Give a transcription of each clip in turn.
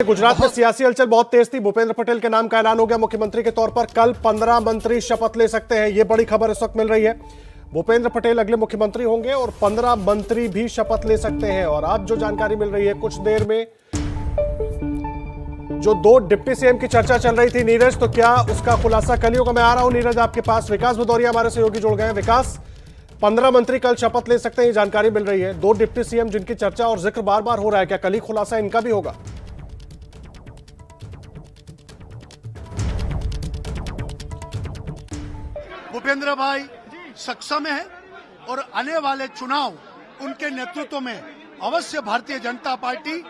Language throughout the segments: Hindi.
गुजरात में सियासी हलचल बहुत तेज थी। भूपेंद्र पटेल के नाम का ऐलान हो गया मुख्यमंत्री के तौर पर। कल 15 मंत्री शपथ ले सकते हैं, यह बड़ी खबर इस वक्त मिल रही है। भूपेंद्र पटेल अगले मुख्यमंत्री होंगे और 15 मंत्री भी शपथ ले सकते हैं। और आज जो जानकारी मिल रही है, कुछ देर में जो 2 डिप्टी सीएम की चर्चा चल रही थी नीरज, तो क्या उसका खुलासा कल ही होगा? मैं आ रहा हूं नीरज आपके पास। विकास भदौरिया हमारे सहयोगी जुड़ गए हैं। विकास, 15 मंत्री कल शपथ ले सकते हैं, जानकारी मिल रही है। 2 डिप्टी सीएम जिनकी चर्चा और जिक्र बार बार हो रहा है, क्या कल ही खुलासा इनका भी होगा? भूपेंद्र भाई सक्षम है और आने वाले चुनाव उनके नेतृत्व में अवश्य भारतीय जनता पार्टी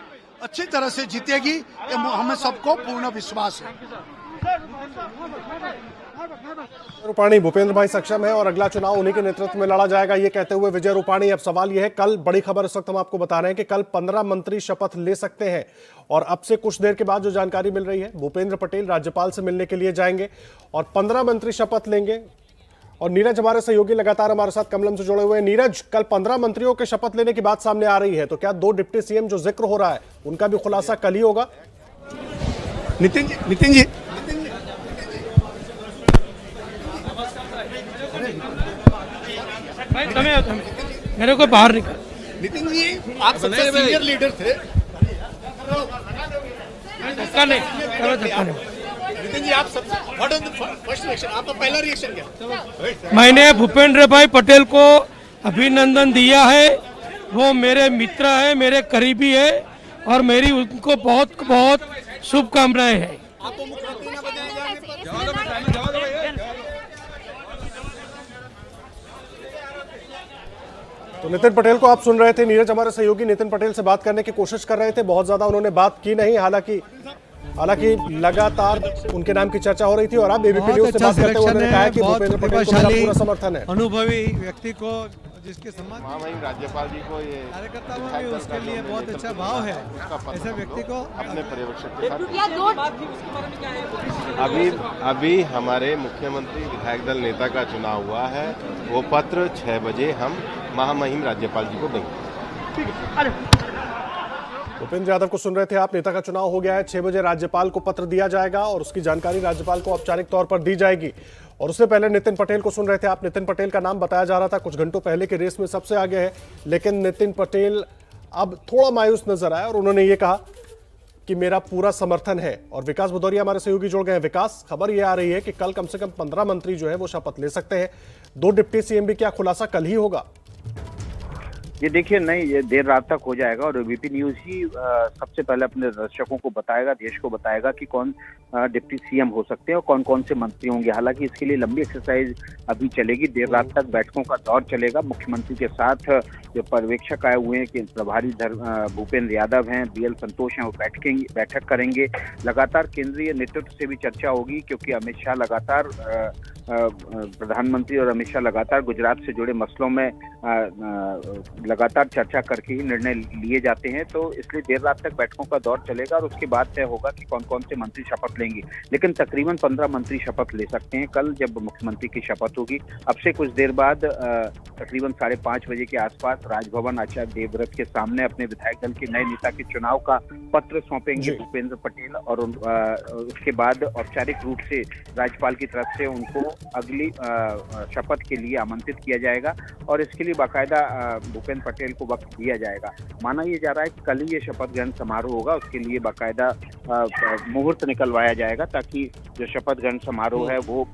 अच्छी तरह से जीतेगी, ये हमें सबको पूर्ण विश्वास है। रूपाणी, भूपेंद्र भाई सक्षम है और अगला चुनाव उन्हीं के नेतृत्व में लड़ा जाएगा, ये कहते हुए विजय रूपाणी। अब सवाल यह है, कल बड़ी खबर इस वक्त हम आपको बता रहे हैं कि कल 15 मंत्री शपथ ले सकते हैं। और अब से कुछ देर के बाद जो जानकारी मिल रही है, भूपेंद्र पटेल राज्यपाल से मिलने के लिए जाएंगे और 15 मंत्री शपथ लेंगे। और नीरज हमारे सहयोगी लगातार हमारे साथ कमलम से जुड़े हुए हैं। नीरज, कल 15 मंत्रियों के शपथ लेने की बात सामने आ रही है, तो क्या 2 डिप्टी सीएम जो जिक्र हो रहा है उनका भी खुलासा कल ही होगा? नितिन जी मेरे को बाहर निकल। नितिन जी, आप सबसे सीनियर लीडर थे। धक्का नहीं। नितिन जी, आप सबसे what is the first reaction, आपका पहला रिएक्शन क्या? मैंने भूपेंद्र भाई पटेल को अभिनंदन दिया है। वो मेरे मित्र है, मेरे करीबी है और मेरी उनको बहुत बहुत शुभकामनाएं हैं। आपको मुख्यमंत्री ना बनाए जाने पर तो नितिन पटेल को आप सुन रहे थे। नीरज हमारे सहयोगी नितिन पटेल से बात करने की कोशिश कर रहे थे, बहुत ज्यादा उन्होंने बात की नहीं। हालांकि लगातार उनके नाम की चर्चा हो रही थी। और अब एबीपी न्यूज से बात करते हुए उन्होंने कहा कि भूपेंद्र पटेल को मेरा पूरा समर्थन है। अनुभवी व्यक्ति को जिसके सम्मान महामहिम राज्यपाल जी को ये कार्यकर्ताओं में भी उसके लिए बहुत अच्छा भाव है, ऐसे व्यक्ति को अपने पर्यवेक्षक के साथ अभी हमारे मुख्यमंत्री विधायक दल नेता का चुनाव हुआ है। वो पत्र 6 बजे हम महामहिम राज्यपाल जी को देंगे। भूपेंद्र यादव को सुन रहे थे आप। नेता का चुनाव हो गया है, 6 बजे राज्यपाल को पत्र दिया जाएगा और उसकी जानकारी राज्यपाल को औपचारिक तौर पर दी जाएगी। और उससे पहले नितिन पटेल को सुन रहे थे आप। नितिन पटेल का नाम बताया जा रहा था कुछ घंटों पहले की रेस में सबसे आगे है, लेकिन नितिन पटेल अब थोड़ा मायूस नजर आया और उन्होंने ये कहा कि मेरा पूरा समर्थन है। और विकास भदौरिया हमारे सहयोगी जुड़ गए हैं। विकास, खबर यह आ रही है कि कल कम से कम 15 मंत्री जो है वो शपथ ले सकते हैं। 2 डिप्टी सीएम भी, क्या खुलासा कल ही होगा? ये देखिए, नहीं, ये देर रात तक हो जाएगा और एबीपी न्यूज ही सबसे पहले अपने दर्शकों को बताएगा, देश को बताएगा कि कौन डिप्टी सीएम हो सकते हैं और कौन कौन से मंत्री होंगे। हालांकि इसके लिए लंबी एक्सरसाइज अभी चलेगी, देर रात तक बैठकों का दौर चलेगा। मुख्यमंत्री के साथ जो पर्यवेक्षक आए हुए हैं कि प्रभारी भूपेंद्र यादव हैं, बीएल संतोष हैं, वो बैठक करेंगे। लगातार केंद्रीय नेतृत्व से भी चर्चा होगी, क्योंकि अमित शाह लगातार प्रधानमंत्री और अमित शाह लगातार गुजरात से जुड़े मसलों में लगातार चर्चा करके ही निर्णय लिए जाते हैं। तो इसलिए देर रात तक बैठकों का दौर चलेगा और उसके बाद तय होगा कि कौन कौन से मंत्री शपथ लेंगे। लेकिन तकरीबन 15 मंत्री शपथ ले सकते हैं कल, जब मुख्यमंत्री की शपथ होगी। अब से कुछ देर बाद तकरीबन 5:30 बजे के आसपास राजभवन आचार्य देवव्रत के सामने अपने विधायक दल के नए नेता के चुनाव का पत्र सौंपेंगे भूपेंद्र पटेल। और उसके बाद औपचारिक रूप से राज्यपाल की तरफ से उनको अगली शपथ के लिए आमंत्रित किया जाएगा और इसके लिए बाकायदा भूपेंद्र पटेल को वक्त दिया जाएगा। माना यह जा रहा है कि कल ही ये शपथ ग्रहण समारोह होगा, उसके लिए बाकायदा मुहूर्त निकलवाया जाएगा, ताकि जो शपथ ग्रहण समारोह है वो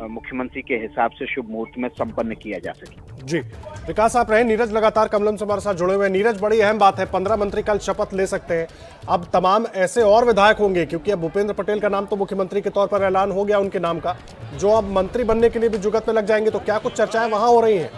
मुख्यमंत्री के हिसाब से शुभ मुहूर्त में संपन्न किया जा सके। जी, विकास आप रहे। नीरज लगातार कमलम से हमारे साथ जुड़े हुए हैं। नीरज, बड़ी अहम बात है, 15 मंत्री कल शपथ ले सकते हैं। अब तमाम ऐसे और विधायक होंगे, क्योंकि अब भूपेंद्र पटेल का नाम तो मुख्यमंत्री के तौर पर ऐलान हो गया उनके नाम का, जो अब मंत्री बनने के लिए भी जुगत में लग जाएंगे। तो क्या कुछ चर्चाएं वहां हो रही हैं?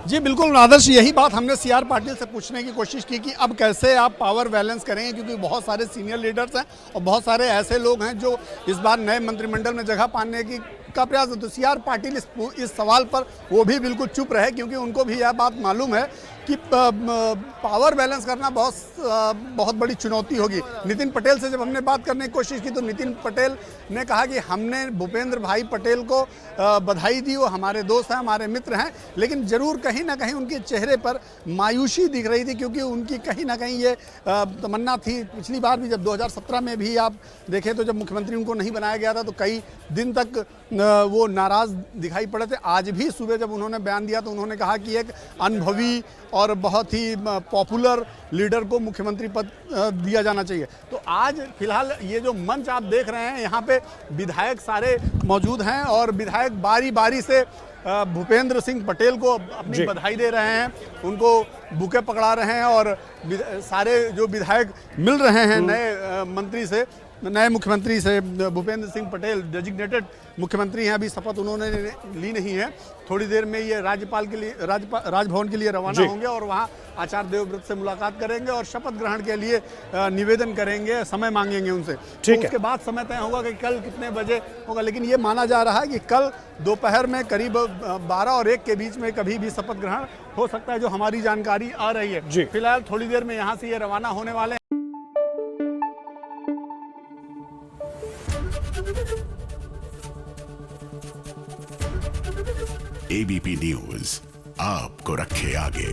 जी बिल्कुल आदर्श, यही बात हमने सीआर पाटिल से पूछने की कोशिश की कि अब कैसे आप पावर बैलेंस करेंगे, क्योंकि बहुत सारे सीनियर लीडर्स हैं और बहुत सारे ऐसे लोग हैं जो इस बार नए मंत्रिमंडल में जगह पाने की का प्रयास है। तो CR पाटिल इस सवाल पर वो भी बिल्कुल चुप रहे, क्योंकि उनको भी यह बात मालूम है कि पावर बैलेंस करना बहुत बड़ी चुनौती होगी। नितिन पटेल से जब हमने बात करने की कोशिश की तो नितिन पटेल ने कहा कि हमने भूपेंद्र भाई पटेल को बधाई दी, वो हमारे दोस्त हैं, हमारे मित्र हैं, लेकिन जरूर कहीं ना कहीं उनके चेहरे पर मायूसी दिख रही थी, क्योंकि उनकी कहीं ना कहीं ये तमन्ना थी। पिछली बार भी जब 2017 में भी आप देखें तो जब मुख्यमंत्री उनको नहीं बनाया गया था तो कई दिन तक वो नाराज दिखाई पड़े थे। आज भी सुबह जब उन्होंने बयान दिया तो उन्होंने कहा कि एक अनुभवी और बहुत ही पॉपुलर लीडर को मुख्यमंत्री पद दिया जाना चाहिए। तो आज फिलहाल ये जो मंच आप देख रहे हैं, यहाँ पे विधायक सारे मौजूद हैं और विधायक बारी बारी से भूपेंद्र सिंह पटेल को अपनी बधाई दे रहे हैं, उनको बुके पकड़ा रहे हैं और सारे जो विधायक मिल रहे हैं नए मुख्यमंत्री से। भूपेंद्र सिंह पटेल डेजिग्नेटेड मुख्यमंत्री हैं, अभी शपथ उन्होंने ली नहीं है। थोड़ी देर में ये राज्यपाल के लिए राजभवन के लिए रवाना होंगे और वहाँ आचार्य देवव्रत से मुलाकात करेंगे और शपथ ग्रहण के लिए निवेदन करेंगे, समय मांगेंगे उनसे। तो उसके बाद समय तय होगा कि कल कितने बजे होगा, लेकिन ये माना जा रहा है कि कल दोपहर में करीब 12 और 1 के बीच में कभी भी शपथ ग्रहण हो सकता है, जो हमारी जानकारी आ रही है। फिलहाल थोड़ी देर में यहाँ से ये रवाना होने वाले हैं। ABP न्यूज आपको रखे आगे।